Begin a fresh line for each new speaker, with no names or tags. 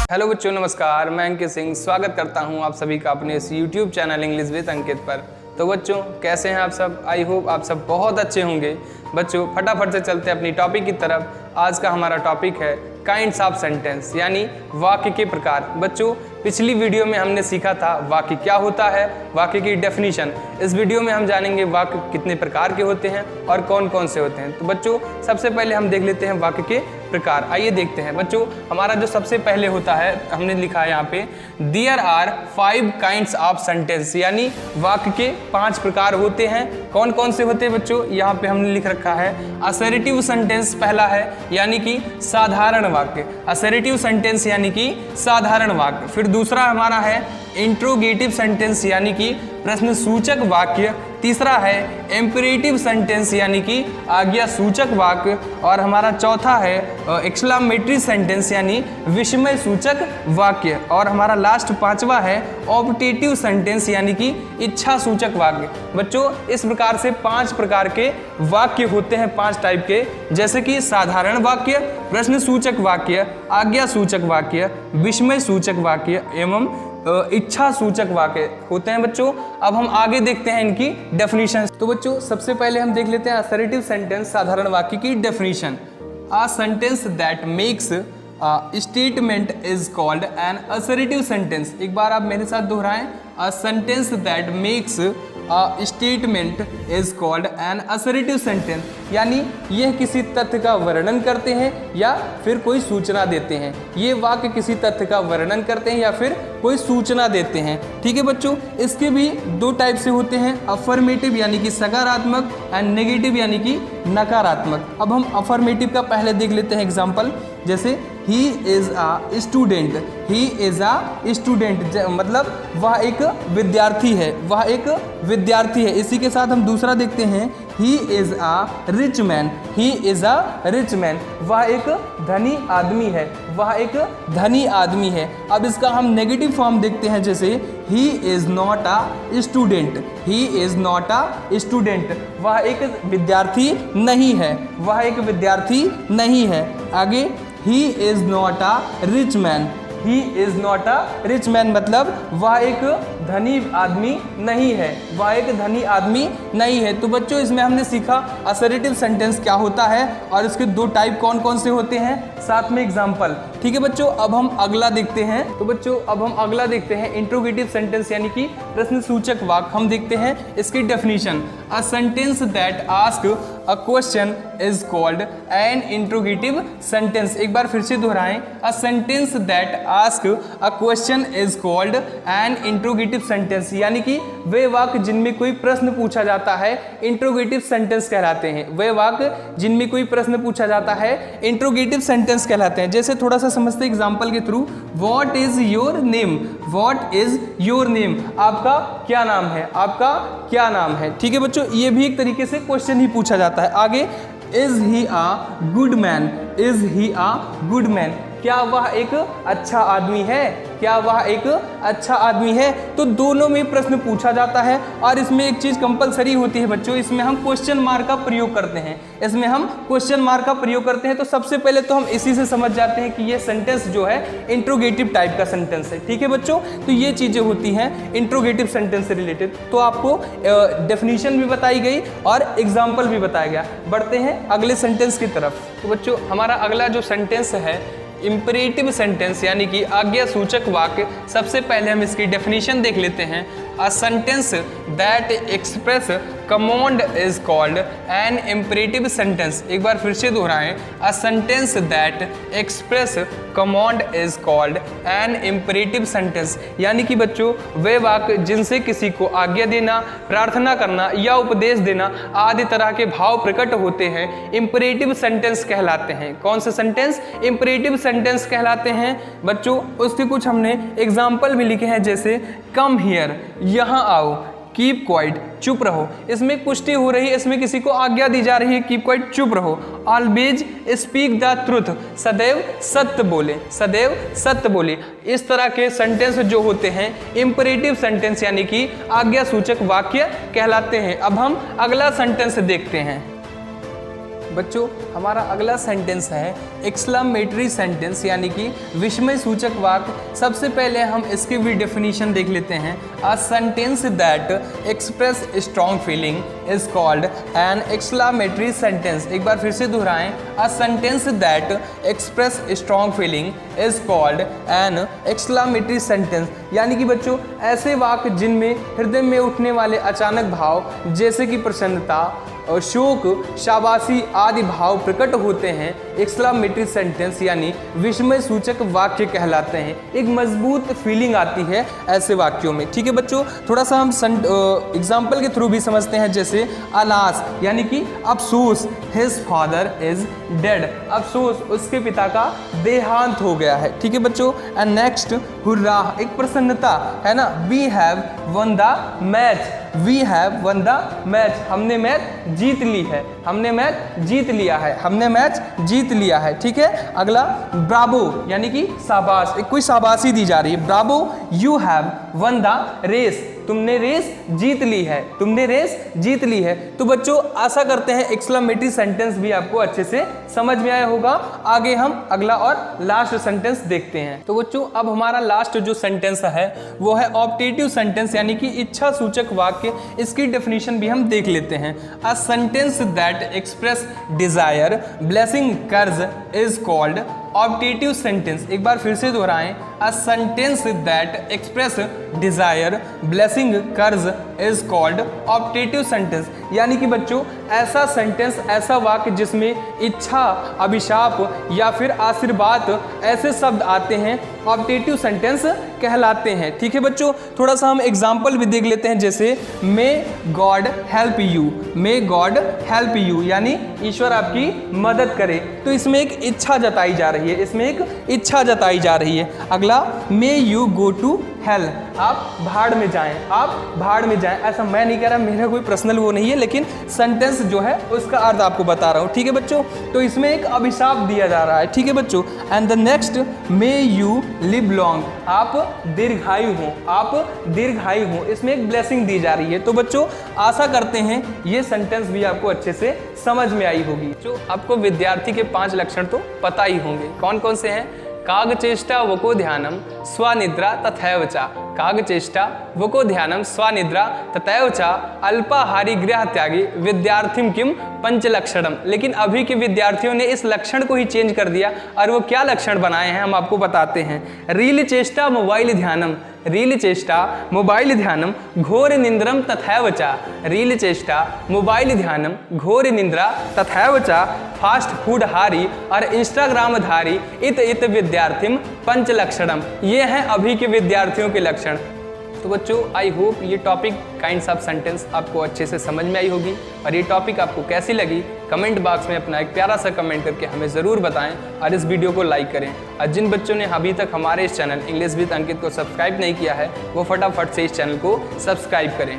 Hello बच्चों, नमस्कार। मैं अंकित सिंह स्वागत करता हूं आप सभी का अपने इस YouTube चैनल इंग्लिश विद अंकित पर। तो बच्चों, कैसे हैं आप सब? आई होप आप सब बहुत अच्छे होंगे। बच्चों, फटाफट से चलते हैं अपनी टॉपिक की तरफ। आज का हमारा टॉपिक है काइंड्स ऑफ सेंटेंस, यानी वाक्य के प्रकार। बच्चों, पिछली वीडियो में हमने सीखा था वाक्य क्या होता है, वाक्य की डेफिनेशन। इस वीडियो में हम जानेंगे वाक्य कितने प्रकार के होते हैं और कौन कौन से होते हैं। तो बच्चों, सबसे पहले हम देख लेते हैं वाक्य के प्रकार। आइए देखते हैं। बच्चों, हमारा जो सबसे पहले होता है, हमने लिखा है यहाँ पे there are 5 kinds of sentence, यानी वाक्य के 5 प्रकार होते हैं। कौन कौन से होते हैं बच्चों? यहाँ पे हमने लिख रखा है असर्टिव सेंटेंस पहला है, यानी कि साधारण वाक्य। असर्टिव सेंटेंस यानी कि साधारण वाक्य। फिर दूसरा हमारा है इंट्रोगेटिव सेंटेंस, यानी कि प्रश्न सूचक वाक्य। तीसरा है इंपेरेटिव सेंटेंस, यानी कि आज्ञा सूचक वाक्य। और हमारा चौथा है एक्सक्लेमेटरी सेंटेंस, यानी विस्मय सूचक वाक्य। और हमारा लास्ट 5वां है ऑप्टेटिव सेंटेंस, यानी कि इच्छा सूचक वाक्य। बच्चों, इस प्रकार से 5 प्रकार के वाक्य होते हैं, 5 टाइप के, जैसे कि साधारण वाक्य, प्रश्न सूचक वाक्य, आज्ञा सूचक वाक्य, विस्मय सूचक वाक्य एवं इच्छा सूचक वाक्य होते हैं। बच्चों, अब हम आगे देखते हैं इनकी डेफिनेशन। तो बच्चों, सबसे पहले हम देख लेते हैं असर्टिव सेंटेंस, साधारण वाक्य की definition. A sentence that makes statement is called an assertive sentence. एक बार आप मेरे साथ दोहराएं। A sentence that makes statement is called an assertive sentence, यानी यह किसी तथ्य का वर्णन करते हैं या फिर कोई सूचना देते हैं। ये वाक्य किसी तथ्य का वर्णन करते हैं या फिर कोई सूचना देते हैं। ठीक है बच्चों, इसके भी 2 टाइप से होते हैं, अफर्मेटिव यानी कि सकारात्मक एंड नेगेटिव यानी कि नकारात्मक। अब हम अफर्मेटिव का पहले देख लेते हैं एग्जाम्पल। जैसे he is a student, he is a student मतलब वह एक विद्यार्थी है, वह एक विद्यार्थी है। इसी के साथ हम दूसरा देखते हैं, he is a rich man, he is a rich man वह एक धनी आदमी है, वह एक धनी आदमी है। अब इसका हम नेगेटिव फॉर्म देखते हैं, जैसे he is not a student, he is not a student वह एक विद्यार्थी नहीं है, वह एक विद्यार्थी नहीं है। आगे he is not a rich man, he is not a rich man मतलब वह एक धनी आदमी नहीं है, वह एक धनी आदमी नहीं है। तो बच्चों, इसमें हमने सीखा असर्टिव सेंटेंस क्या होता है और इसके 2 टाइप कौन कौन से होते हैं, साथ में एग्जाम्पल। ठीक है बच्चों, अब हम अगला देखते हैं। तो बच्चों, अब हम अगला देखते हैं इंट्रोगेटिव सेंटेंस, यानी कि प्रश्न सूचक वाक्य। हम देखते हैं इसकी definition. A sentence that ask a question is called an interrogative sentence. एक बार फिर से दोहराएं। A sentence that ask a question is called an interrogative sentence, यानी कि वे वाक्य जिनमें कोई प्रश्न पूछा जाता है इंट्रोगेटिव सेंटेंस कहलाते हैं। वे वाक्य जिनमें कोई प्रश्न पूछा जाता है इंट्रोगेटिव सेंटेंस कहलाते हैं। जैसे थोड़ा सा समझते हैं एग्जांपल के through. What is your name, what is your name आपका क्या नाम है, आपका क्या नाम है। ठीक है बच्चों, ये भी एक तरीके से क्वेश्चन ही पूछा जाता है। आगे, is he a good man, is he a good man क्या वह एक अच्छा आदमी है, क्या वह एक अच्छा आदमी है। तो दोनों में प्रश्न पूछा जाता है और इसमें एक चीज़ कंपलसरी होती है बच्चों, इसमें हम क्वेश्चन मार्क का प्रयोग करते हैं, इसमें हम क्वेश्चन मार्क का प्रयोग करते हैं। तो सबसे पहले तो हम इसी से समझ जाते हैं कि ये सेंटेंस जो है इंट्रोगेटिव टाइप का सेंटेंस है। ठीक है बच्चों, तो ये चीज़ें होती हैं इंट्रोगेटिव सेंटेंस से रिलेटेड। तो आपको डेफिनेशन भी बताई गई और एग्जाम्पल भी बताया गया। बढ़ते हैं अगले सेंटेंस की तरफ। तो बच्चों, हमारा अगला जो सेंटेंस है इंपेरेटिव सेंटेंस, यानी कि आज्ञा सूचक वाक्य। सबसे पहले हम इसकी डेफिनेशन देख लेते हैं। A sentence that express command is called an imperative sentence. एक बार फिर से दोहराएं। A sentence that express command is called an imperative sentence, यानी कि बच्चों वे वाक्य जिनसे किसी को आज्ञा देना, प्रार्थना करना या उपदेश देना आदि तरह के भाव प्रकट होते हैं इंपेरेटिव सेंटेंस कहलाते हैं। कौन से सेंटेंस? इंपेरेटिव सेंटेंस कहलाते हैं बच्चों। उसके कुछ हमने एग्जाम्पल भी लिखे हैं, जैसे कम हियर, यहाँ आओ, कीप क्वाइट, चुप रहो। इसमें पुष्टि हो रही है, इसमें किसी को आज्ञा दी जा रही है, कीप क्वाइट, चुप रहो। ऑलवेज स्पीक द ट्रुथ, सदैव सत्य बोले, सदैव सत्य बोले। इस तरह के सेंटेंस जो होते हैं इंपेरेटिव सेंटेंस, यानी कि आज्ञा सूचक वाक्य कहलाते हैं। अब हम अगला सेंटेंस देखते हैं। बच्चों हमारा अगला सेंटेंस है एक्सक्लेमेटरी सेंटेंस यानी कि विस्मय सूचक वाक्य। सबसे पहले हम इसकी भी डेफिनेशन देख लेते हैं। A sentence that express strong feeling is called an exclamatory sentence. एक बार फिर से दोहराएं, a sentence that express strong feeling is called an exclamatory sentence. यानी कि बच्चों ऐसे वाक्य जिनमें हृदय में उठने वाले अचानक भाव जैसे कि प्रसन्नता, शोक, शाबाशी आदि भाव प्रकट होते हैं, एक्सक्लेमेटरी सेंटेंस यानी विस्मय सूचक वाक्य कहलाते हैं। एक मजबूत फीलिंग आती है ऐसे वाक्यों में। ठीक है बच्चों, थोड़ा सा हम एग्जाम्पल के थ्रू भी समझते हैं। जैसे अलास यानी कि अफसोस, हिज फादर इज डेड, अफसोस उसके पिता का देहांत हो गया है। ठीक है बच्चों, एंड नेक्स्ट हुर्रा, एक प्रसन्नता है ना। We have won the match, we have won the match, हमने मैच जीत ली है, हमने मैच जीत लिया है, हमने मैच जीत लिया है। ठीक है, अगला ब्रावो यानी कि शाबाश, एक कोई शाबाशी दी जा रही है। Bravo you have won the race, तुमने रेस जीत ली है, तुमने रेस जीत ली है। तो बच्चों आशा करते हैं एक्सक्लेमेटरी सेंटेंस भी आपको अच्छे से समझ में आया होगा। आगे हम अगला और लास्ट सेंटेंस देखते हैं। तो बच्चों अब हमारा लास्ट जो सेंटेंस है वो है ऑप्टेटिव सेंटेंस यानी कि इच्छा सूचक वाक्य। इसकी डेफिनेशन भी हम देख लेते हैं। A sentence that express desire, blessing, curse is called optative sentence. एक बार फिर से दोहराएं, a sentence that express desire, blessing, curse is called optative sentence. यानी कि बच्चों ऐसा सेंटेंस, ऐसा वाक्य जिसमें इच्छा, अभिशाप या फिर आशीर्वाद ऐसे शब्द आते हैं, ऑप्टेटिव सेंटेंस कहलाते हैं। ठीक है बच्चों, थोड़ा सा हम एग्जाम्पल भी देख लेते हैं। जैसे may God help you, may God help you यानी ईश्वर आपकी मदद करे। तो इसमें एक इच्छा जताई जा रही है, इसमें एक इच्छा जताई जा रही है। अगला may you go to hell, आप भाड़ में जाएं, आप भाड़ में जाएं। ऐसा मैं नहीं कह रहा, मेरा कोई पर्सनल वो नहीं है, लेकिन सेंटेंस जो है उसका अर्थ आपको बता रहा हूँ। ठीक है बच्चों, तो इसमें एक अभिशाप दिया जा रहा है। ठीक है बच्चों, and the next may you live long, आप दीर्घायु हो, आप दीर्घायु हो। इसमें एक ब्लेसिंग दी जा रही है। तो बच्चों आशा करते हैं ये सेंटेंस भी आपको अच्छे से समझ में आई होगी। जो आपको विद्यार्थी के 5 लक्षण तो पता ही होंगे, कौन कौन से हैं? कागचेष्टा वको ध्यानम स्वनिद्रा तथैव च, कागचेष्टा वको ध्यानम स्वनिद्रा तथैव च, अल्पाहारी गृह त्यागी विद्यार्थिम किम पंचलक्षणम। लेकिन अभी के विद्यार्थियों ने इस लक्षण को ही चेंज कर दिया और वो क्या लक्षण बनाए हैं हम आपको बताते हैं। रील चेष्टा मोबाइल ध्यानम, रील चेष्टा मोबाइल ध्यानम घोर निंद्रम तथैव च, रील चेष्टा मोबाइल ध्यानम घोर निंद्रा तथैव च, फास्ट फूड हारी और इंस्टाग्राम धारी इत विद्यार्थिम पंच लक्षणम। ये हैं अभी के विद्यार्थियों के लक्षण। तो बच्चों आई होप ये टॉपिक काइंड्स ऑफ सेंटेंस आपको अच्छे से समझ में आई होगी। और ये टॉपिक आपको कैसी लगी कमेंट बॉक्स में अपना एक प्यारा सा कमेंट करके हमें ज़रूर बताएं और इस वीडियो को लाइक करें। और जिन बच्चों ने अभी तक हमारे इस चैनल इंग्लिश विद अंकित को सब्सक्राइब नहीं किया है वो फटाफट से इस चैनल को सब्सक्राइब करें।